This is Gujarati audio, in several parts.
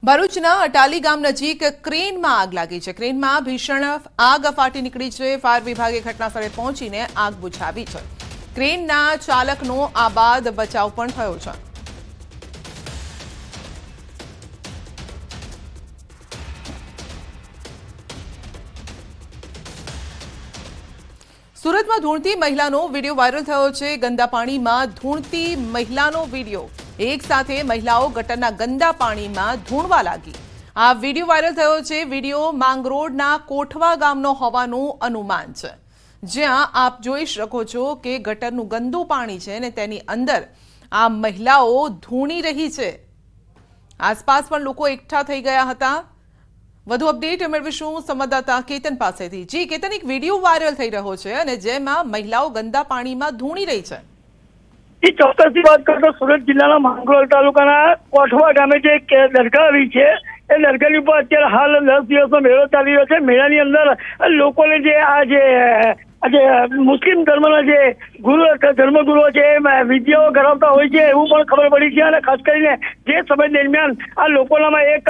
ભરૂચના અટાલી ગામ નજીક ક્રેનમાં આગ લાગી છે। ક્રેનમાં ભીષણ આગ ફાટી નીકળી છે। ફાયર વિભાગે ઘટનાસ્થળે પહોંચીને આગ બુઝાવી છે। ક્રેનના ચાલકનો આ બાદ બચાવ પણ થયો છે। સુરતમાં ધૂણતી મહિલાનો વિડીયો વાયરલ થયો છે। ગંદા પાણીમાં ધૂણતી મહિલાનો વિડીયો। એક સાથે મહિલાઓ ગટરના ગંદા પાણીમાં ધૂણવા લાગી। આ વિડીયો વાયરલ થયો છે। વિડીયો માંગરોળના કોઠવા ગામનો હોવાનું અનુમાન છે, જ્યાં આપ જોઈ શકો છો કે ગટરનું ગંદુ પાણી છે અને તેની અંદર આ મહિલાઓ ધૂણી રહી છે। આસપાસ પણ લોકો એકઠા થઈ ગયા હતા। વધુ અપડેટ મેળવીશું સંવાદદાતા કેતન પાસેથી। જી કેતન, એક વિડીયો વાયરલ થઈ રહ્યો છે અને જેમાં મહિલાઓ ગંદા પાણીમાં ધૂણી રહી છે। એ ચોક્કસથી વાત કરતો સુરત જિલ્લાના માંગરોળ તાલુકાના કોઠવા ગામે જે દરગાહ આવી છે એ દરગાહની ઉપર અત્યારે હાલ 10 દિવસનો મેળો ચાલી રહ્યો છે। મેળાની અંદર લોકોને જે આજે મુસ્લિમ ધર્મના જે ધર્મગુરુઓ છે વિદ્યાઓ કરાવતા હોય છે એવું પણ ખબર પડી છે। અને ખાસ કરીને જે સમય દરમિયાન આ લોકોનામાં એક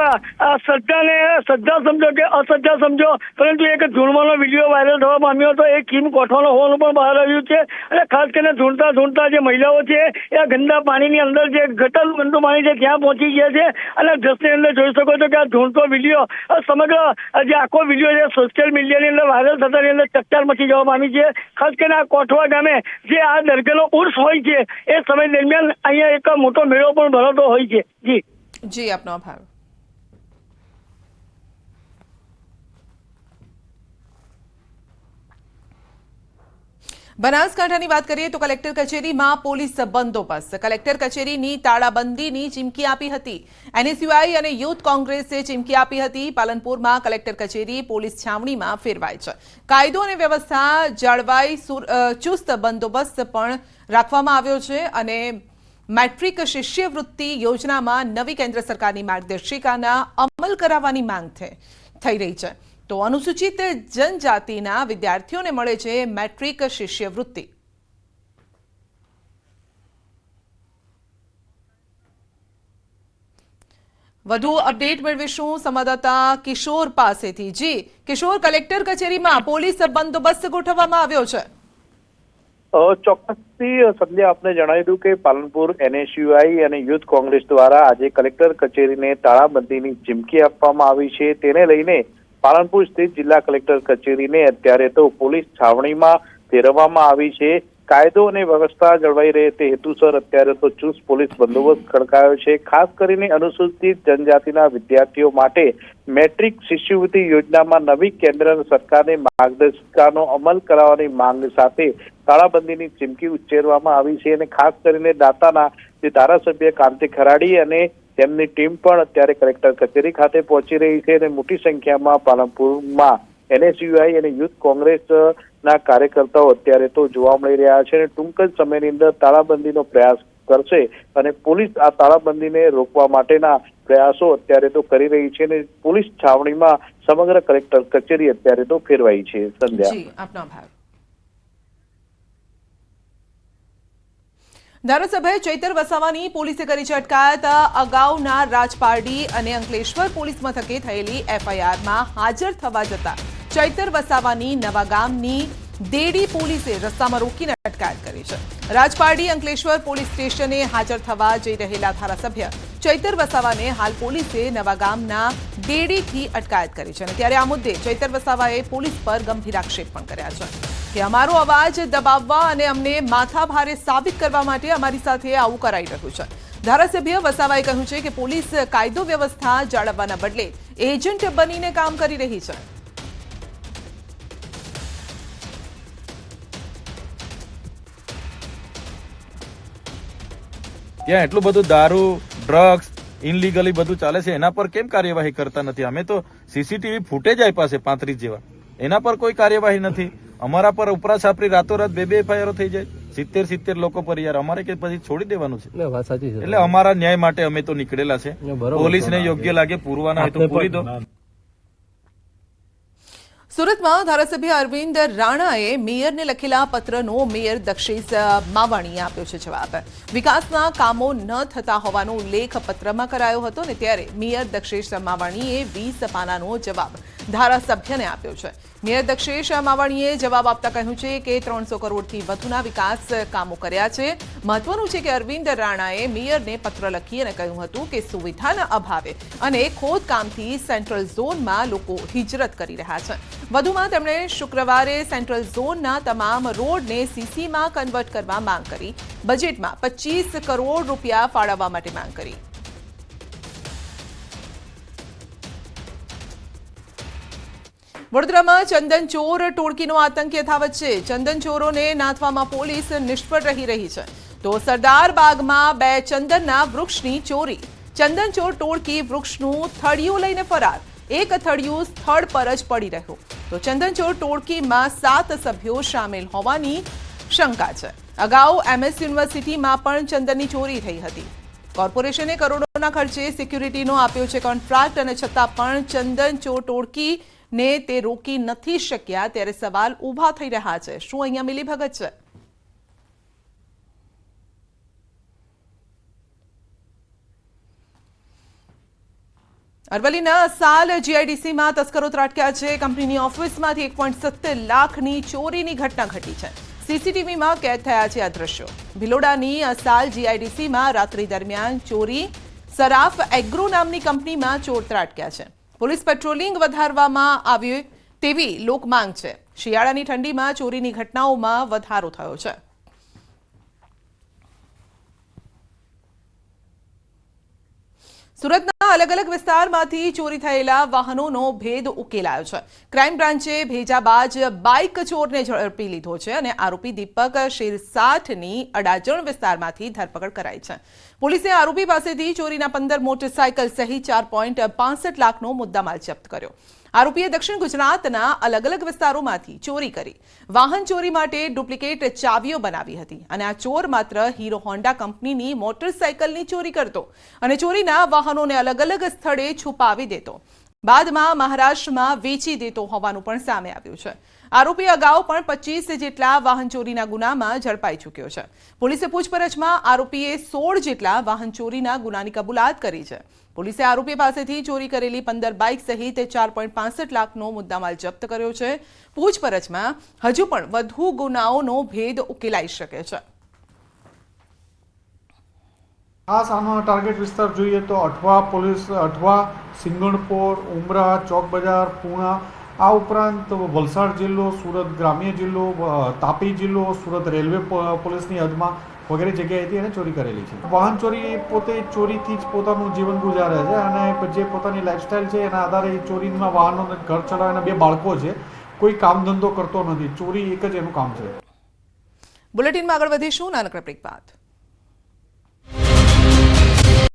શ્રદ્ધા સમજો કે અશ્રદ્ધા સમજો, પરંતુ એક ધૂણવાનો વિડીયો વાયરલ થવા પામ્યો હતો। એ કીમ કોઠવાનો હોવાનું પણ બહાર આવ્યું છે। અને ખાસ કરીને ધૂણતા જે મહિલાઓ છે એ ગંદા પાણીની અંદર જે ગટરનું ગંદુ પાણી છે ત્યાં પહોંચી ગયા છે। અને દ્રશ્યની અંદર જોઈ શકો છો કે આ ધૂણતો વિડીયો સમગ્ર જે આખો વિડીયો છે સોશિયલ મીડિયાની અંદર વાયરલ થતાની અંદર ચકચાર મચી જવા પામી છે। ખાસ કરીને આ કોઠવા ગામે જે આ દરગાહનો ઉર્સ હોય છે એ સમય દરમિયાન અહીંયા એક મોટો મેળો પણ ભરાતો હોય છે। જી આપનો આભાર। બનાસકાંઠાની વાત કરીએ તો કલેક્ટર કચેરીમાં પોલીસ બંદોબસ્ત। કલેક્ટર કચેરીની તાળાબંધીની ચીમકી આપી હતી। એનએસયુઆઈ અને યુથ કોંગ્રેસે ચીમકી આપી હતી। પાલનપુરમાં કલેક્ટર કચેરી પોલીસ છાવણીમાં ફેરવાય છે। કાયદો અને વ્યવસ્થા જળવાઈ ચુસ્ત બંદોબસ્ત પણ રાખવામાં આવ્યો છે અને મેટ્રિક શિષ્યવૃત્તિ યોજનામાં નવી કેન્દ્ર સરકારની માર્ગદર્શિકાના અમલ કરાવવાની માંગ થઈ રહી છે। તો અનુસૂચિત જનજાતિના વિદ્યાર્થીઓને મળે છે મેટ્રિક શિષ્યવૃત્તિ। વધુ અપડેટ મેળવીશું સંવાદદાતા કિશોર પાસેથી। જી કિશોર, કલેક્ટર કચેરીમાં પોલીસ બંદોબસ્ત ગોઠવવામાં આવ્યો છે। ચોક્કસથી સંધ્યા આપને જણાવી દઉં કે પાલનપુર એનએસયુઆઈ અને યુથ કોંગ્રેસ દ્વારા આજે કલેક્ટર કચેરીને તાળાબંધીની ચીમકી આપવામાં આવી છે। તેને લઈને પાલનપુર સ્થિત જિલ્લા કલેક્ટર કચેરીને અત્યારે તો પોલીસ છાવણીમાં ફેરવવામાં આવી છે। કાયદો અને વ્યવસ્થા જળવાઈ રહે તે હેતુસર અત્યારે તો ચુસ્ત પોલીસ બંદોબસ્ત ખડકાયો છે। ખાસ કરીને અનુસૂચિત જનજાતિના વિદ્યાર્થીઓ માટે મેટ્રિક શિષ્યવૃત્તિ યોજનામાં નવી કેન્દ્ર સરકારની માર્ગદર્શિકાનો અમલ કરાવવાની માંગ સાથે તાળાબંધીની ચીમકી ઉચ્ચારવામાં આવી છે। અને ખાસ કરીને દાતાના જે ધારાસભ્ય કાંતિ ખરાડી અને તેમની ટીમ પણ અત્યારે કલેક્ટર કચેરી ખાતે પહોંચી રહી છે અને મોટી સંખ્યામાં પાલનપુરમાં એનએસયુઆઈ અને યુથ કોંગ્રેસના કાર્યકર્તાઓ અત્યારે તો જોવા મળી રહ્યા છે। અને ટૂંક જ સમયની અંદર તાળાબંધીનો પ્રયાસ કરશે અને પોલીસ આ તાળાબંધીને રોકવા માટેના પ્રયાસો અત્યારે તો કરી રહી છે અને પોલીસ છાવણીમાં સમગ્ર કલેક્ટર કચેરી અત્યારે તો ફેરવાઈ છે। સંધ્યા, ધારાસભ્ય ચૈતર વસાવાની પોલીસે કરી છે અટકાયત। અગાઉના રાજપારડી અને અંકલેશ્વર પોલીસ મથકે થયેલી એફઆઈઆરમાં હાજર થવા જતા ચૈતર વસાવાની નવાગામની દેડી પોલીસે રસ્તામાં રોકીને અટકાયત કરી છે। રાજપારડી અંકલેશ્વર પોલીસ સ્ટેશને હાજર થવા જઈ રહેલા ધારાસભ્ય ચૈતર વસાવાને હાલ પોલીસે નવાગામના દેડીથી અટકાયત કરી છે। ત્યારે આ મુદ્દે ચૈતર વસાવાએ પોલીસ પર ગંભીર આક્ષેપ પણ કર્યા છે કે અમારો અવાજ દબાવવા અને અમને માથાભારે સાબિત કરવા માટે અમારી સાથે આવું કરાઈ રહ્યું છે। ધારાસભ્ય વસાવાએ કહ્યું છે કે પોલીસ કાયદો વ્યવસ્થા જાળવવાના બદલે એજન્ટ બનીને કામ કરી રહી છે। ત્યાં એટલું બધું દારૂ, ડ્રગ્સ, ઇનલીગલી બધું ચાલે છે, એના પર કેમ કાર્યવાહી કરતા નથી? અમે તો સીસીટીવી ફૂટેજ આપ્યા છે 35 જેવા, એના પર કોઈ કાર્યવાહી નથી। અમારા પર ઉપરા છાપરી રાતોરાત 2 એફઆઈઆર થઈ જાય 70 લોકો પર। યાર અમારે કે પછી છોડી દેવાનું છે? એટલે અમારા ન્યાય માટે અમે તો નીકળેલા છે। પોલીસને યોગ્ય લાગે પૂરવાના હોય તો પૂરી દો। સુરતમાં ધારાસભ્ય અરવિંદ રાણાએ મેયરને લખેલા પત્રનો મેયર દક્ષેશ માવાણીએ આપ્યો છે જવાબ. વિકાસના કામો ન થતા હોવાનો ઉલ્લેખ પત્રમાં કરાયો હતો ને ત્યારે મેયર દક્ષેશ માવાણીએ 20 પાનાનો જવાબ ધારાસભ્યને આપ્યો છે. મેયર દક્ષેશ માવાણીએ જવાબ આપતા કહ્યું છે કે 300 કરોડથી વધુના વિકાસ કામો કર્યા છે. મહત્વનું છે કે અરવિંદ રાણાએ મેયરને પત્ર લખી અને કહ્યું હતું કે સુવિધાના અભાવે અને ખોદકામથી સેન્ટ્રલ ઝોનમાં લોકો હિજરત કરી રહ્યા છે. વધુમાં તેમણે શુક્રવારે સેન્ટ્રલ ઝોનના તમામ રોડને સીસીમાં કન્વર્ટ કરવા માંગ કરી. બજેટમાં 25 કરોડ રૂપિયા ફાળવવા માટે માંગ કરી. વડોદરામાં ચંદન ચોર ટોળકીનો આતંક યથાવત છે. ચંદન ચોરોને નાથવામાં પોલીસ નિષ્ફળ રહી છે. તો સરદાર બાગમાં 2 ચંદનના વૃક્ષની ચોરી. ચંદન ચોર ટોળકી વૃક્ષનું થળિયું લઈને ફરાર. એક થળિયું સ્થળ પર જ પડી રહ્યું. તો ચંદન ચોર ટોળકીમાં 7 સભ્યો સામેલ હોવાની શંકા છે. અગાઉ MS યુનિવર્સિટીમાં પણ ચંદનની ચોરી થઈ હતી. કોર્પોરેશને કરોડોના ખર્ચે સિક્યુરિટીનો આપ્યો છે કોન્ટ્રાક્ટ અને છતાં પણ ચંદન ચોર ટોળકીને તે રોકી નથી શક્યા. ત્યારે સવાલ ઊભા થઈ રહ્યા છે. શું અહીંયા મિલીભગત છે? અરવલ્લીના સાલ GIDCમાં તસ્કરો ત્રાટક્યા છે. કંપનીની ઓફિસમાંથી 1.70 લાખની ચોરીની ઘટના ઘટી છે. CCTVમાં કેદ થયા છે આ દ્રશ્યો. ભિલોડાની સાલ GIDCમાં રાત્રિ દરમિયાન ચોરી. સરાફ એગ્રો નામની કંપનીમાં ચોર ત્રાટક્યા છે. પોલીસ પેટ્રોલિંગ વધારવામાં આવ્યું તેવી લોકમાંગ છે. શિયાળાની ઠંડીમાં ચોરીની ઘટનાઓમાં વધારો થયો છે. સુરતના અલગ અલગ વિસ્તારમાંથી ચોરી થયેલા વાહનોનો ભેદ ઉકેલાયો છે. ક્રાઇમ બ્રાન્ચે ભેજાબાજ બાઇક ચોરને ઝડપી લીધો છે અને આરોપી દીપક શિરસાઠની અડાજણ વિસ્તારમાંથી ધરપકડ કરાઈ છે. પોલીસે આરોપી પાસેથી ચોરીના 15 મોટરસાયકલ સહિત 4.65 લાખનો મુદ્દામાલ જપ્ત કર્યો. આરોપીએ દક્ષિણ ગુજરાતના અલગ અલગ વિસ્તારોમાંથી ચોરી કરી. વાહન ચોરી માટે ડુપ્લિકેટ ચાવીઓ બનાવી હતી અને આ ચોર માત્ર હીરો હોન્ડા કંપનીની મોટરસાયકલની ચોરી કરતો અને ચોરીના વાહનોને અલગ અલગ સ્થળે છુપાવી દેતો. બાદમાં મહારાષ્ટ્રમાં વેચી દેતો હોવાનું પણ સામે આવ્યું છે. આરોપી અગાઉ પણ 25 જેટલા વાહન ચોરીના ગુનામાં ઝડપાઈ ચૂક્યો છે. પોલીસે પૂછપરછમાં આરોપીએ 16 જેટલા વાહન ચોરીના ગુનાની કબૂલાત કરી છે. પોલીસે આરોપી પાસેથી ચોરી કરેલી 15 બાઇક સહિત 4.65 લાખનો મુદ્દામાલ જપ્ત કર્યો છે. પૂછપરછમાં હજુ પણ વધુ ગુનાઓનો ભેદ ઉકેલાઈ શકે છે. ખાસ આનો ટાર્ગેટ વિસ્તાર જોઈએ તો અઠવા પોલીસ, અઠવા, સિંગણપોર, ઉમરા, ચોક બજાર, પૂણા, આ ઉપરાંત વલસાડ જિલ્લો, સુરત ગ્રામ્ય જિલ્લો, તાપી જિલ્લો, સુરત રેલવે પોલીસની હદમાં વગેરે જગ્યાએથી એને ચોરી કરેલી છે. વાહન ચોરી પોતે ચોરીથી જ પોતાનું જીવન ગુજારે છે અને જે પોતાની લાઈફસ્ટાઈલ છે એના આધારે ચોરીમાં વાહનોને ઘર ચલાવવાના 2 બાળકો છે. કોઈ કામ ધંધો કરતો નથી. ચોરી એક જ એનું કામ છે. બુલેટિનમાં આગળ વધીશું નાનકડા બ્રેક બાદ.